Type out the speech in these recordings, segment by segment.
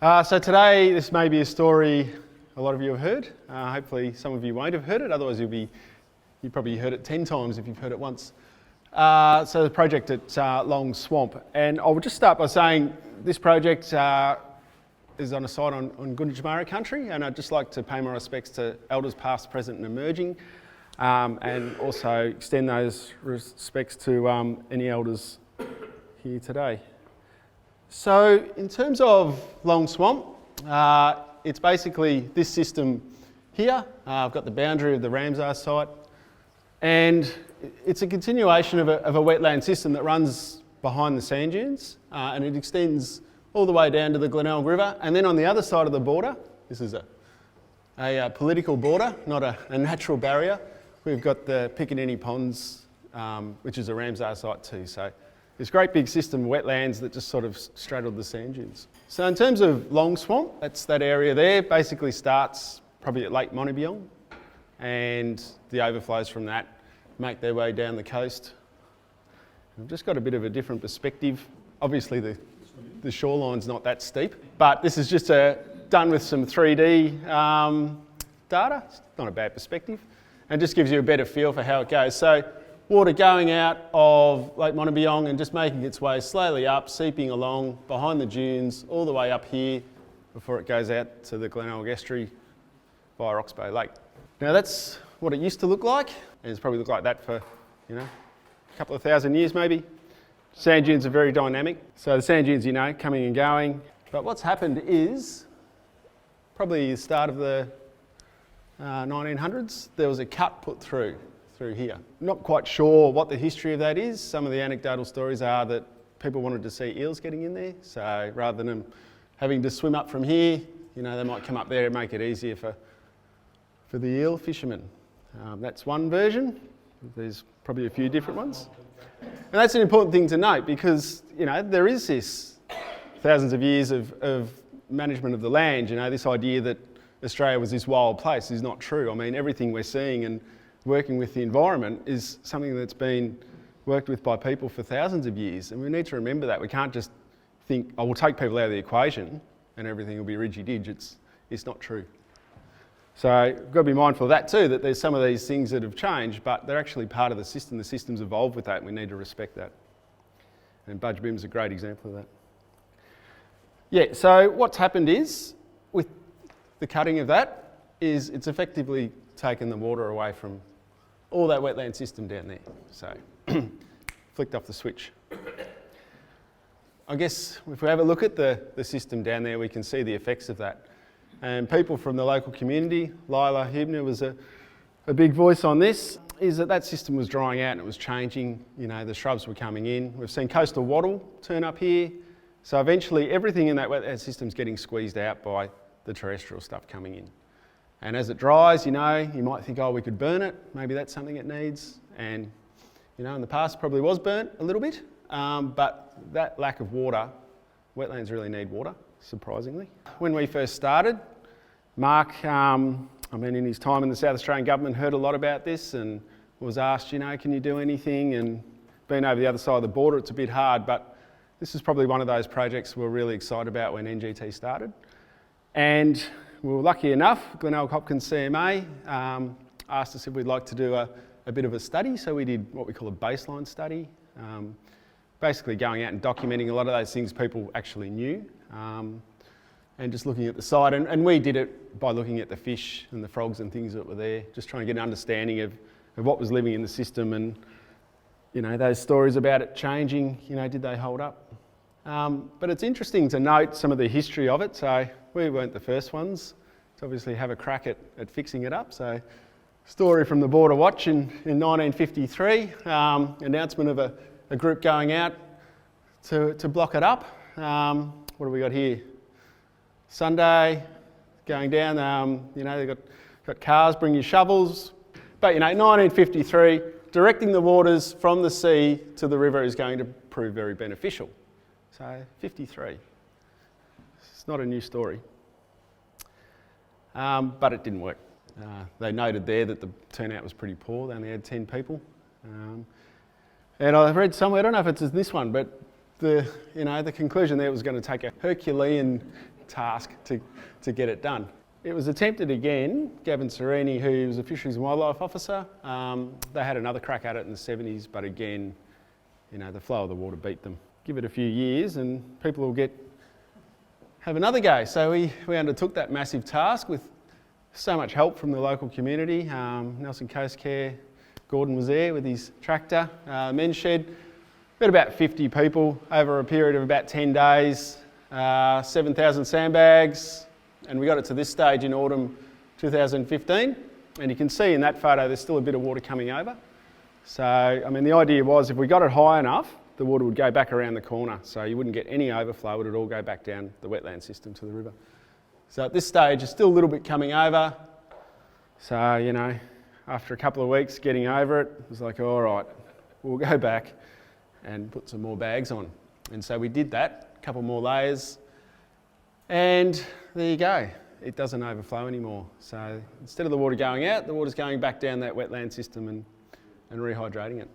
So today, this may be a story a lot of you have heard. Hopefully some of you won't have heard it, otherwise you probably heard it 10 times if you've heard it once. So the project at Long Swamp, and I will just start by saying this project is on a site on Gunditjmara country, and I'd just like to pay my respects to elders past, present and emerging, and also extend those respects to any elders here today. So in terms of Long Swamp, it's basically this system here. I've got the boundary of the Ramsar site, and it's a continuation of a wetland system that runs behind the sand dunes, and it extends all the way down to the Glenelg River. And then on the other side of the border, this is a political border, not a natural barrier, we've got the Piccaninny Ponds, which is a Ramsar site too. So this great big system of wetlands that just sort of straddled the sand dunes. So in terms of Long Swamp, that's that area there, basically starts probably at Lake Montebyong, and the overflows from that make their way down the coast. I've just got a bit of a different perspective. Obviously the shoreline's not that steep, but this is just done with some 3D data. It's not a bad perspective, and just gives you a better feel for how it goes. So water going out of Lake Montebyong and just making its way slowly up, seeping along behind the dunes, all the way up here before it goes out to the Glenelg Estuary via Roxby Lake. Now that's what it used to look like, and it's probably looked like that for, a couple of thousand years maybe. Sand dunes are very dynamic, so the sand dunes, coming and going. But what's happened is, probably the start of the 1900s, there was a cut put through here. Not quite sure what the history of that is. Some of the anecdotal stories are that people wanted to see eels getting in there, so rather than them having to swim up from here, they might come up there and make it easier for the eel fishermen. That's one version. There's probably a few different ones. And that's an important thing to note because, there is this thousands of years of management of the land. This idea that Australia was this wild place is not true. I mean, everything we're seeing and working with the environment is something that's been worked with by people for thousands of years, and we need to remember that. We can't just think, we'll take people out of the equation and everything will be ridgy-dig. It's not true. So we've got to be mindful of that too, that there's some of these things that have changed, but they're actually part of the system. The system's evolved with that, and we need to respect that. And Budge Bim's a great example of that. Yeah, so what's happened is, with the cutting of that, is it's effectively taken the water away from all that wetland system down there. So, flicked off the switch. I guess if we have a look at the system down there, we can see the effects of that. And people from the local community, Lila Hibner was a big voice on this, is that system was drying out and it was changing. The shrubs were coming in. We've seen coastal wattle turn up here. So eventually everything in that wetland system's getting squeezed out by the terrestrial stuff coming in. And as it dries, you might think, we could burn it. Maybe that's something it needs. And, in the past probably was burnt a little bit. But that lack of water, wetlands really need water, surprisingly. When we first started, Mark, in his time in the South Australian government, heard a lot about this and was asked, can you do anything? And being over the other side of the border, it's a bit hard, but this is probably one of those projects we're really excited about when NGT started. And we were lucky enough, Glenelg Hopkins CMA asked us if we'd like to do a bit of a study. So we did what we call a baseline study, basically going out and documenting a lot of those things people actually knew, and just looking at the site. And we did it by looking at the fish and the frogs and things that were there, just trying to get an understanding of what was living in the system and, those stories about it changing, did they hold up? But it's interesting to note some of the history of it. So we weren't the first ones to obviously have a crack at fixing it up. So story from the Border Watch in 1953, announcement of a group going out to block it up. What have we got here? Sunday, going down, they've got cars, bring your shovels. But, 1953, directing the waters from the sea to the river is going to prove very beneficial. So, 53. It's not a new story. But it didn't work. They noted there that the turnout was pretty poor. They only had 10 people. And I read somewhere, I don't know if it's in this one, but the conclusion there was going to take a Herculean task to get it done. It was attempted again. Gavin Serini, who was a Fisheries and Wildlife Officer, they had another crack at it in the 70s, but again, the flow of the water beat them. Give it a few years and people will have another go. So we undertook that massive task with so much help from the local community. Nelson Coast Care, Gordon was there with his tractor, men's shed. We had about 50 people over a period of about 10 days, 7,000 sandbags, and we got it to this stage in autumn 2015. And you can see in that photo there's still a bit of water coming over. So, the idea was if we got it high enough, the water would go back around the corner, so you wouldn't get any overflow, it would all go back down the wetland system to the river. So at this stage, there's still a little bit coming over. So, after a couple of weeks getting over it, it was like, all right, we'll go back and put some more bags on. And so we did that, a couple more layers, and there you go. It doesn't overflow anymore. So instead of the water going out, the water's going back down that wetland system and rehydrating it.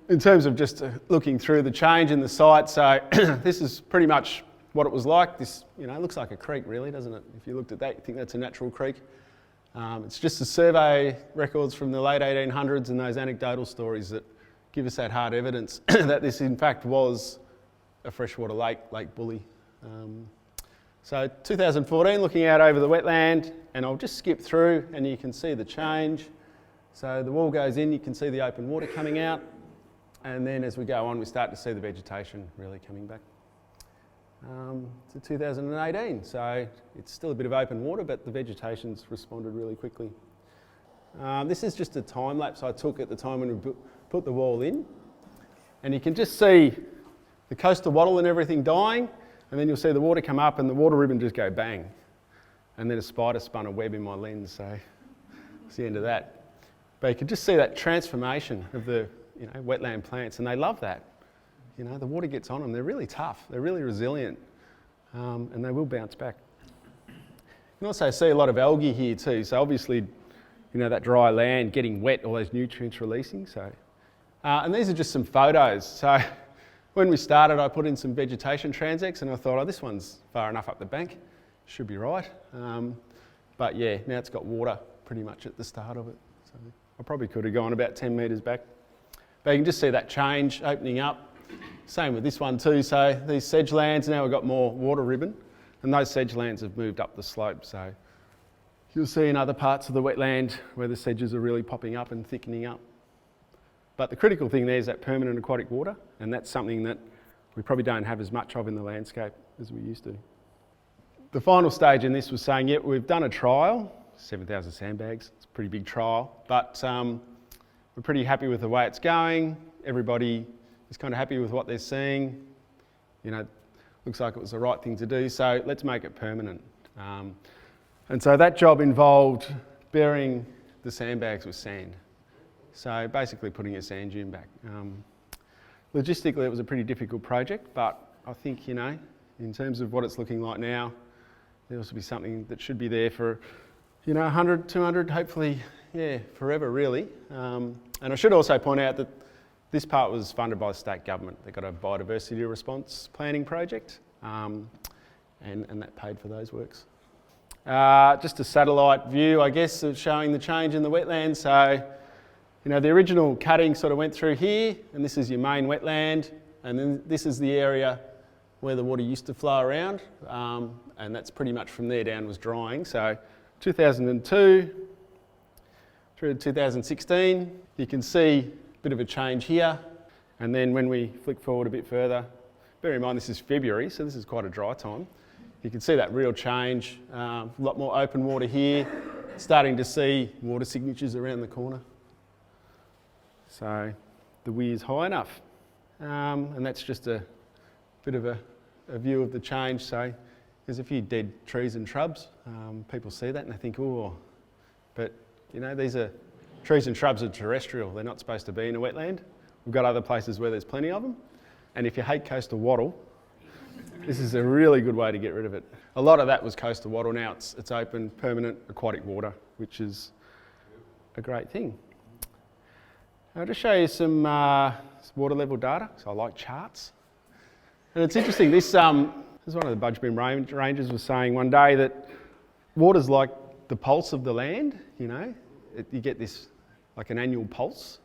In terms of just looking through the change in the site, so this is pretty much what it was like. This, looks like a creek really, doesn't it? If you looked at that, you think that's a natural creek. It's just the survey records from the late 1800s and those anecdotal stories that give us that hard evidence that this in fact was a freshwater lake, Lake Bully. So 2014, looking out over the wetland, and I'll just skip through and you can see the change. So the wall goes in, you can see the open water coming out, and then as we go on we start to see the vegetation really coming back. To 2018, so it's still a bit of open water, but the vegetation's responded really quickly. This is just a time lapse I took at the time when we put the wall in, and you can just see the coastal wattle and everything dying, and then you'll see the water come up and the water ribbon just go bang, and then a spider spun a web in my lens, so it's the end of that. But you can just see that transformation of the wetland plants, and they love that. The water gets on them. They're really tough. They're really resilient, and they will bounce back. You can also see a lot of algae here too. So obviously, that dry land getting wet, all those nutrients releasing. So, and these are just some photos. So when we started, I put in some vegetation transects, and I thought, this one's far enough up the bank, should be right. But yeah, now it's got water pretty much at the start of it. So I probably could have gone about 10 metres back. But you can just see that change opening up. Same with this one too, so these sedge lands, now we've got more water ribbon, and those sedge lands have moved up the slope, so you'll see in other parts of the wetland where the sedges are really popping up and thickening up. But the critical thing there is that permanent aquatic water, and that's something that we probably don't have as much of in the landscape as we used to. The final stage in this was saying, we've done a trial, 7,000 sandbags, it's a pretty big trial, but we're pretty happy with the way it's going. Everybody is kind of happy with what they're seeing. Looks like it was the right thing to do, so let's make it permanent. And so that job involved burying the sandbags with sand. So basically putting a sand dune back. Logistically, it was a pretty difficult project, but I think, in terms of what it's looking like now, there will be something that should be there for, 100, 200, hopefully, forever really. And I should also point out that this part was funded by the state government. They got a biodiversity response planning project, and that paid for those works. Just a satellite view, I guess, of showing the change in the wetland. So, the original cutting sort of went through here, and this is your main wetland, and then this is the area where the water used to flow around, and that's pretty much from there down was drying. So 2002 through to 2016, you can see bit of a change here, and then when we flick forward a bit further, bear in mind this is February, so this is quite a dry time. You can see that real change, a lot more open water here, starting to see water signatures around the corner. So the weir's high enough, and that's just a bit of a view of the change. So there's a few dead trees and shrubs. People see that and they think, but these are trees and shrubs are terrestrial, they're not supposed to be in a wetland. We've got other places where there's plenty of them. And if you hate coastal wattle, this is a really good way to get rid of it. A lot of that was coastal wattle, now it's open, permanent aquatic water, which is a great thing. I'll just show you some water level data, so I like charts. And it's interesting, this as one of the budgebin rangers was saying one day, that water's like the pulse of the land, you know. You get this, like an annual pulse.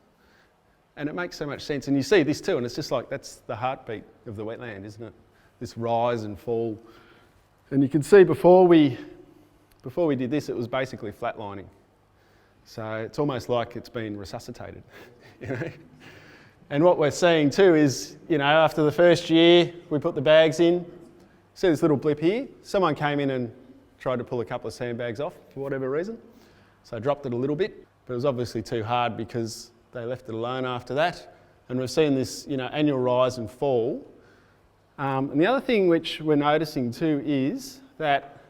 And it makes so much sense. And you see this too, and it's just like, that's the heartbeat of the wetland, isn't it? This rise and fall. And you can see before we did this, it was basically flatlining. So it's almost like it's been resuscitated, you know. And what we're seeing too is, you know, after the first year, we put the bags in. See this little blip here? Someone came in and tried to pull a couple of sandbags off for whatever reason. So I dropped it a little bit, but it was obviously too hard because they left it alone after that. And we've seen this, you know, annual rise and fall. And the other thing which we're noticing too is that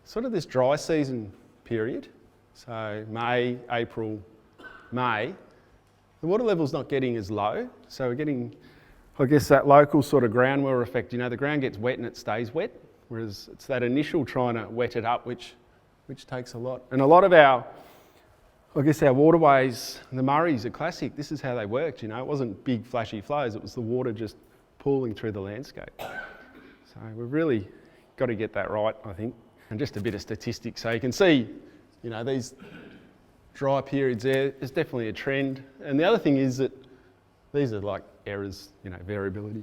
sort of this dry season period, so May, April, May, the water level's not getting as low. So we're getting, I guess, that local sort of ground wear effect. You know, the ground gets wet and it stays wet, whereas it's that initial trying to wet it up, which takes a lot. And a lot of our waterways, the Murrays are classic. This is how they worked, you know. It wasn't big flashy flows, it was the water just pooling through the landscape. So we've really got to get that right, I think. And just a bit of statistics. So you can see, you know, these dry periods there's definitely a trend. And the other thing is that these are like errors, you know, variability.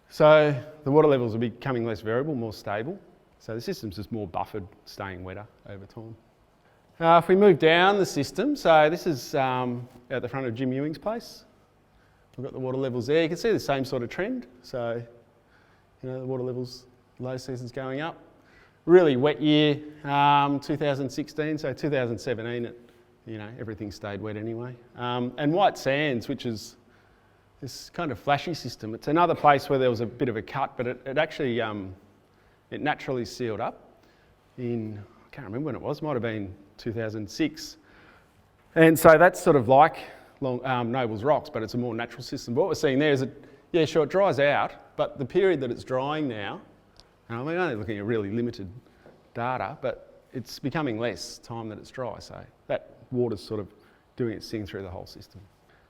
So the water levels are becoming less variable, more stable. So the system's just more buffered, staying wetter over time. If we move down the system, so this is at the front of Jim Ewing's place. We've got the water levels there. You can see the same sort of trend. So, you know, the water levels, low season's going up. Really wet year, 2016, so 2017, you know, everything stayed wet anyway. And White Sands, which is this kind of flashy system, it's another place where there was a bit of a cut, but it actually, it naturally sealed up in, I can't remember when it was, might have been 2006. And so that's sort of like Noble's Rocks, but it's a more natural system. But what we're seeing there is that, yeah, sure, it dries out, but the period that it's drying now, and I'm only looking at really limited data, but it's becoming less time that it's dry, so that water's sort of doing its thing through the whole system.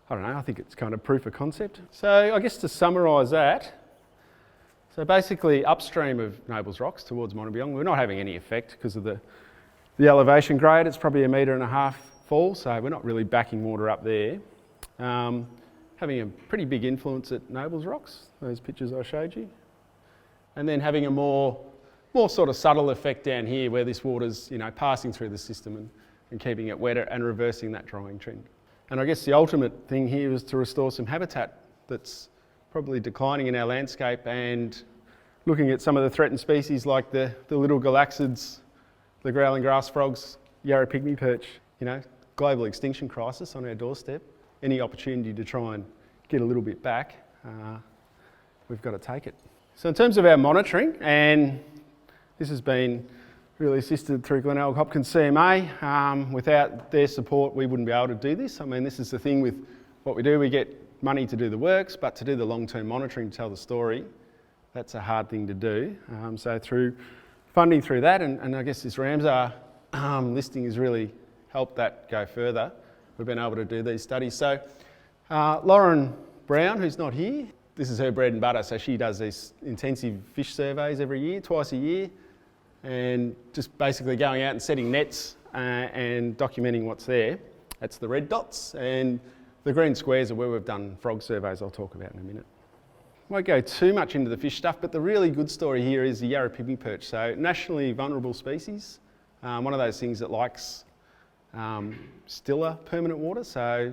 I don't know, I think it's kind of proof of concept. So I guess to summarise that, so basically upstream of Noble's Rocks towards Montebiong, we're not having any effect because of the elevation grade. It's probably 1.5 metre fall, so we're not really backing water up there. Having a pretty big influence at Noble's Rocks, those pictures I showed you. And then having a more sort of subtle effect down here where this water's, you know, passing through the system and keeping it wetter and reversing that drying trend. And I guess the ultimate thing here is to restore some habitat that's probably declining in our landscape, and looking at some of the threatened species like the little galaxids, the growling grass frogs, Yarra Pygmy Perch, you know, global extinction crisis on our doorstep. Any opportunity to try and get a little bit back, we've got to take it. So in terms of our monitoring, and this has been really assisted through Glenelg Hopkins CMA. Without their support, we wouldn't be able to do this. I mean, this is the thing with what we do. We get money to do the works, but to do the long-term monitoring, to tell the story, that's a hard thing to do. So through funding through that, and I guess this Ramsar listing has really helped that go further. We've been able to do these studies. So Lauren Brown, who's not here, this is her bread and butter. So she does these intensive fish surveys every year, twice a year, and just basically going out and setting nets and documenting what's there. That's the red dots, and the green squares are where we've done frog surveys I'll talk about in a minute. Won't go too much into the fish stuff, but the really good story here is the Yarra Pygmy Perch. So nationally vulnerable species, one of those things that likes stiller permanent water, so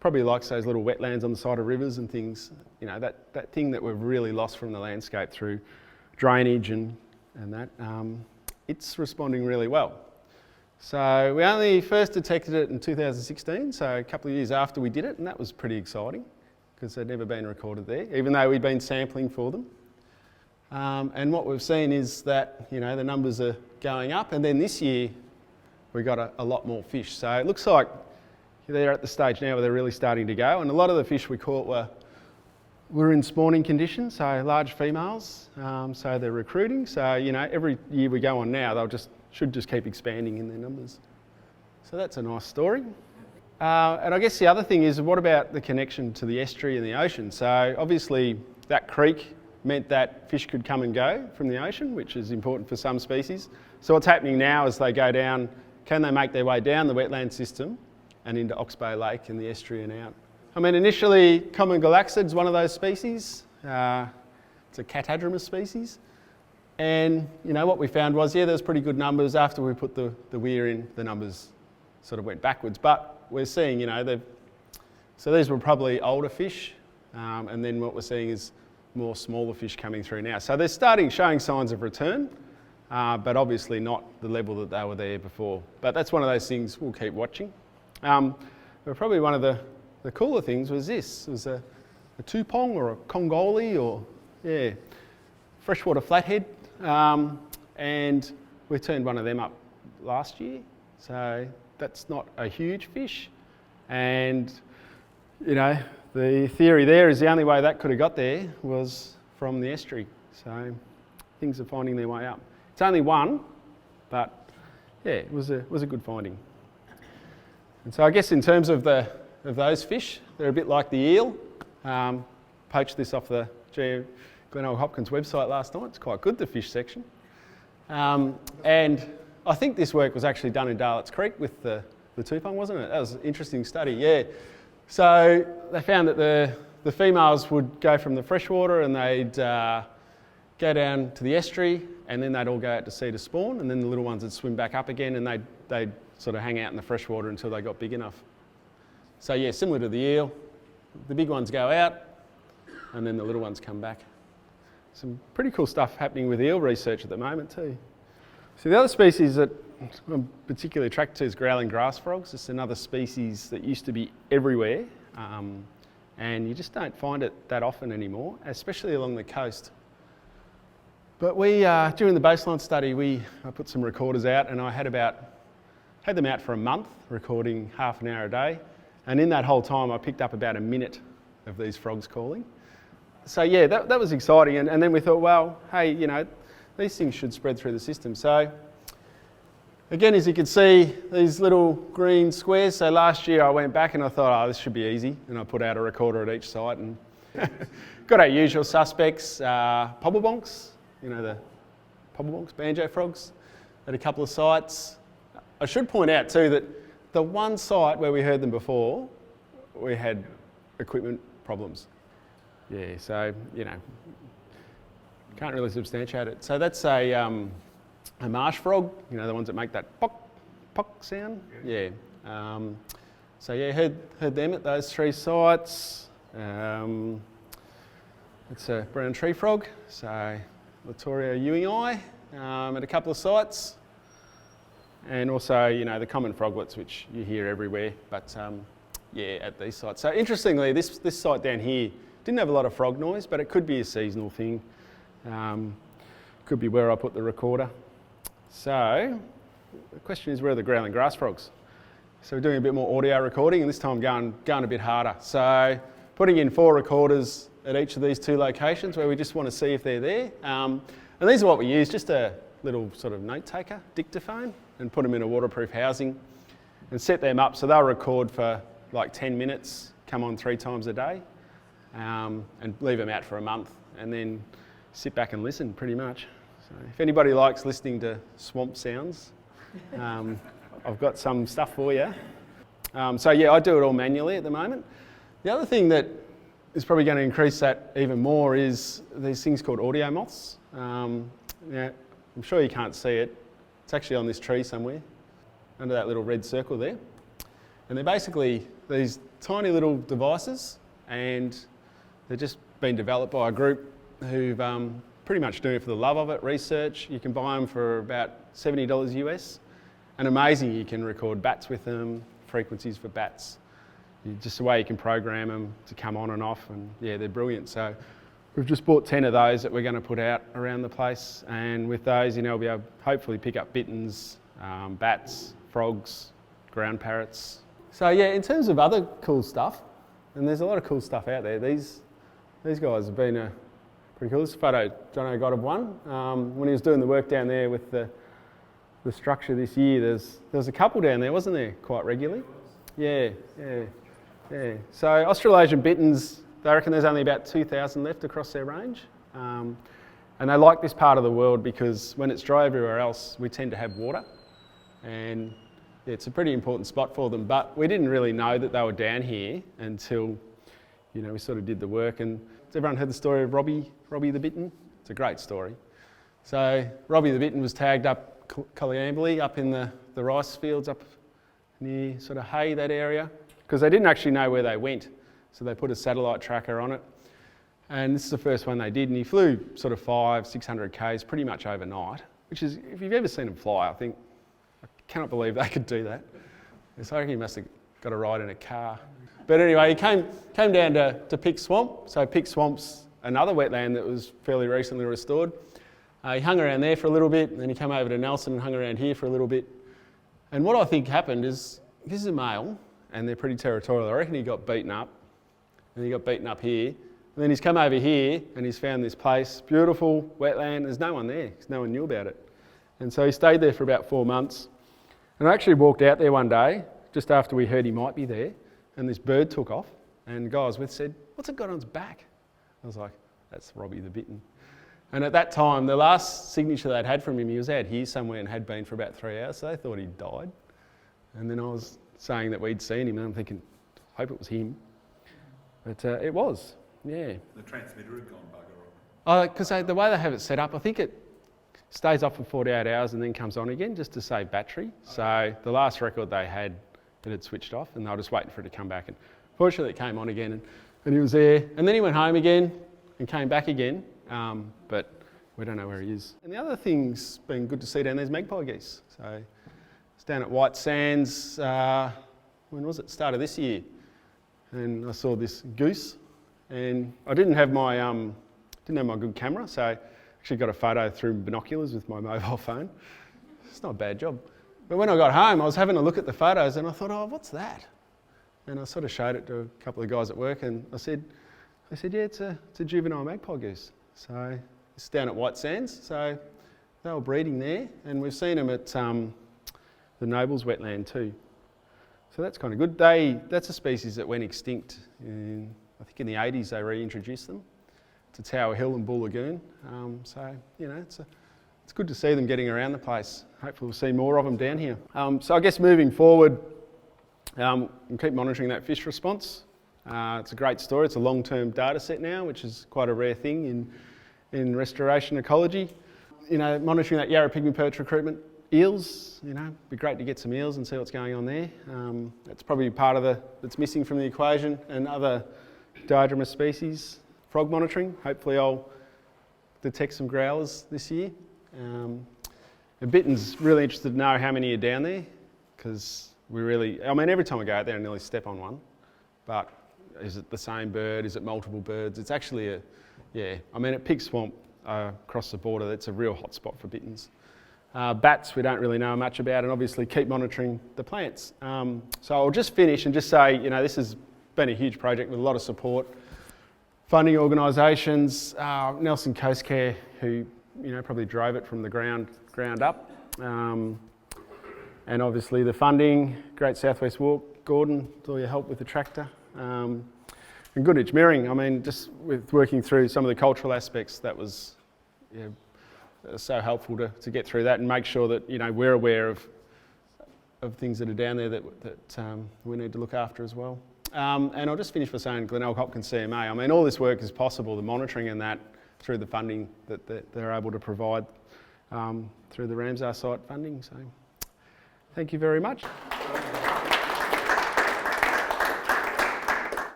probably likes those little wetlands on the side of rivers and things, you know, that thing that we've really lost from the landscape through drainage and that, it's responding really well. So we only first detected it in 2016, so a couple of years after we did it, and that was pretty exciting because they'd never been recorded there, even though we'd been sampling for them. And what we've seen is that, you know, the numbers are going up, and then this year we got a lot more fish. So it looks like they're at the stage now where they're really starting to go, and a lot of the fish we caught were in spawning conditions, so large females, so they're recruiting. So, you know, every year we go on now, should just keep expanding in their numbers. So that's a nice story. And I guess the other thing is, what about the connection to the estuary and the ocean? So obviously that creek meant that fish could come and go from the ocean, which is important for some species. So what's happening now as they go down, can they make their way down the wetland system and into Oxbow Lake and the estuary and out? I mean, initially, common galaxid is one of those species. It's a catadromous species. And, you know, what we found was, yeah, there's pretty good numbers. After we put the weir in, the numbers sort of went backwards. But we're seeing, you know, so these were probably older fish. And then what we're seeing is more smaller fish coming through now. So they're showing signs of return, but obviously not the level that they were there before. But that's one of those things we'll keep watching. But probably one of the cooler things was this. It was a tupong or a congoli or, yeah, freshwater flathead. And we turned one of them up last year. So that's not a huge fish. And, you know, the theory there is the only way that could have got there was from the estuary. So things are finding their way up. It's only one, but yeah, it was a good finding. And so I guess in terms of those fish, they're a bit like the eel. Poached this off the Glenelg Hopkins website last night. It's quite good, the fish section. And I think this work was actually done in Darlett's Creek with the tupong, wasn't it? That was an interesting study, yeah. So they found that the females would go from the freshwater and they'd go down to the estuary, and then they'd all go out to sea to spawn, and then the little ones would swim back up again, and they'd sort of hang out in the freshwater until they got big enough. So yeah, similar to the eel, the big ones go out, and then the little ones come back. Some pretty cool stuff happening with eel research at the moment too. So the other species that I'm particularly attracted to is growling grass frogs. It's another species that used to be everywhere, and you just don't find it that often anymore, especially along the coast. But we, during the baseline study, I put some recorders out, and I had them out for a month, recording half an hour a day. And in that whole time, I picked up about a minute of these frogs calling. So yeah, that was exciting. And then we thought, well, hey, you know, these things should spread through the system. So again, as you can see, these little green squares. So last year I went back and I thought, oh, this should be easy. And I put out a recorder at each site and got our usual suspects, pobblebonks, you know, the pobblebonks, banjo frogs, at a couple of sites. I should point out too that the one site where we heard them before, we had equipment problems. Yeah, so, you know, can't really substantiate it. So that's a marsh frog, you know, the ones that make that pock, pock sound. Yeah. So yeah, heard them at those three sites. It's a brown tree frog, so Latoria ewingi at a couple of sites. And also, you know, the common froglets, which you hear everywhere, but yeah, at these sites. So interestingly, this site down here didn't have a lot of frog noise, but it could be a seasonal thing. Could be where I put the recorder. So the question is, where are the growling grass frogs? So we're doing a bit more audio recording, and this time going a bit harder. So putting in 4 recorders at each of these 2 locations where we just want to see if they're there. And these are what we use, just a little sort of note taker, dictaphone, and put them in a waterproof housing and set them up so they'll record for like 10 minutes, come on 3 times a day, and leave them out for a month, and then sit back and listen pretty much. So if anybody likes listening to swamp sounds, I've got some stuff for you. So yeah, I do it all manually at the moment. The other thing that is probably going to increase that even more is these things called audio moths. Now, I'm sure you can't see it. It's actually on this tree somewhere, under that little red circle there. And they're basically these tiny little devices, and they've just been developed by a group who've pretty much doing it for the love of it, research. You can buy them for about $70 US. And amazing, you can record bats with them, frequencies for bats. Just the way you can program them to come on and off, and yeah, they're brilliant. So we've just bought 10 of those that we're going to put out around the place, and with those, you know, we'll be able to hopefully pick up bitterns, bats, frogs, ground parrots. So yeah, in terms of other cool stuff, and there's a lot of cool stuff out there. These guys have been pretty cool. This photo Jono got of one. When he was doing the work down there with the structure this year, there was a couple down there, wasn't there, quite regularly? Yeah. So Australasian bitterns they reckon there's only about 2,000 left across their range. And they like this part of the world because when it's dry everywhere else, we tend to have water. And it's a pretty important spot for them. But we didn't really know that they were down here until, we sort of did the work. And has everyone heard the story of Robbie the Bittern? It's a great story. So Robbie the Bittern was tagged up Coleambally up in the rice fields up near sort of Hay, that area, because they didn't actually know where they went. So they put a satellite tracker on it. And this is the first one they did, and he flew sort of 500-600 k's pretty much overnight, which is, if you've ever seen him fly, I cannot believe they could do that. So I reckon he must have got a ride in a car. But anyway, he came down to Pick Swamp. So Pick Swamp's another wetland that was fairly recently restored. He hung around there for a little bit, and then he came over to Nelson and hung around here for a little bit. And what I think happened is, this is a male, and they're pretty territorial. I reckon he got beaten up, and he got beaten up here. And then he's come over here and he's found this place, beautiful wetland. There's no one there because no one knew about it. And so he stayed there for about 4 months. And I actually walked out there one day, just after we heard he might be there, and this bird took off. And the guy I was with said, "What's it got on its back?" I was like, "That's Robbie the Bittern." And at that time, the last signature they'd had from him, he was out here somewhere and had been for about 3 hours, so they thought he'd died. And then I was saying that we'd seen him, and I'm thinking, I hope it was him. But it was. Yeah. The transmitter had gone bugger off. Because the way they have it set up, I think it stays off for 48 hours and then comes on again just to save battery. Okay. So the last record they had, it had switched off and they were just waiting for it to come back. And fortunately it came on again and he was there. And then he went home again and came back again, but we don't know where he is. And the other thing's been good to see down there is magpie geese. So it's down at White Sands, when was it? Start of this year. And I saw this goose. And I didn't have my good camera, so I actually got a photo through binoculars with my mobile phone. It's not a bad job. But when I got home, I was having a look at the photos and I thought, oh, what's that? And I sort of showed it to a couple of guys at work and they said, yeah, it's a juvenile magpie goose. So it's down at White Sands, so they were breeding there. And we've seen them at the Nobles wetland too. So that's kind of good. That's a species that went extinct I think in the 80s they reintroduced them to Tower Hill and Bull Lagoon. So, it's good to see them getting around the place. Hopefully we'll see more of them down here. So I guess moving forward, we'll keep monitoring that fish response. It's a great story. It's a long-term data set now, which is quite a rare thing in restoration ecology. Monitoring that Yarra Pygmy Perch recruitment. Eels, be great to get some eels and see what's going on there. That's probably part of that's missing from the equation, and other diadromous species. Frog monitoring, hopefully I'll detect some growlers this year. The Bitten's really interested to know how many are down there, because every time I go out there I nearly step on one, but is it the same bird, is it multiple birds? It's actually at Pig Swamp across the border, that's a real hot spot for Bittens. Bats we don't really know much about, and obviously keep monitoring the plants. So I'll just finish and just say, this has been a huge project with a lot of support. Funding organisations, Nelson Coast Care, who probably drove it from the ground up, and obviously the funding, Great Southwest Walk, Gordon, with all your help with the tractor, and Goodrich Mirring. Just with working through some of the cultural aspects, that was so helpful to get through that and make sure that we're aware of things that are down there that we need to look after as well. And I'll just finish by saying Glenelg Hopkins CMA. All this work is possible, the monitoring and that, through the funding that they're able to provide through the Ramsar site funding. So thank you very much.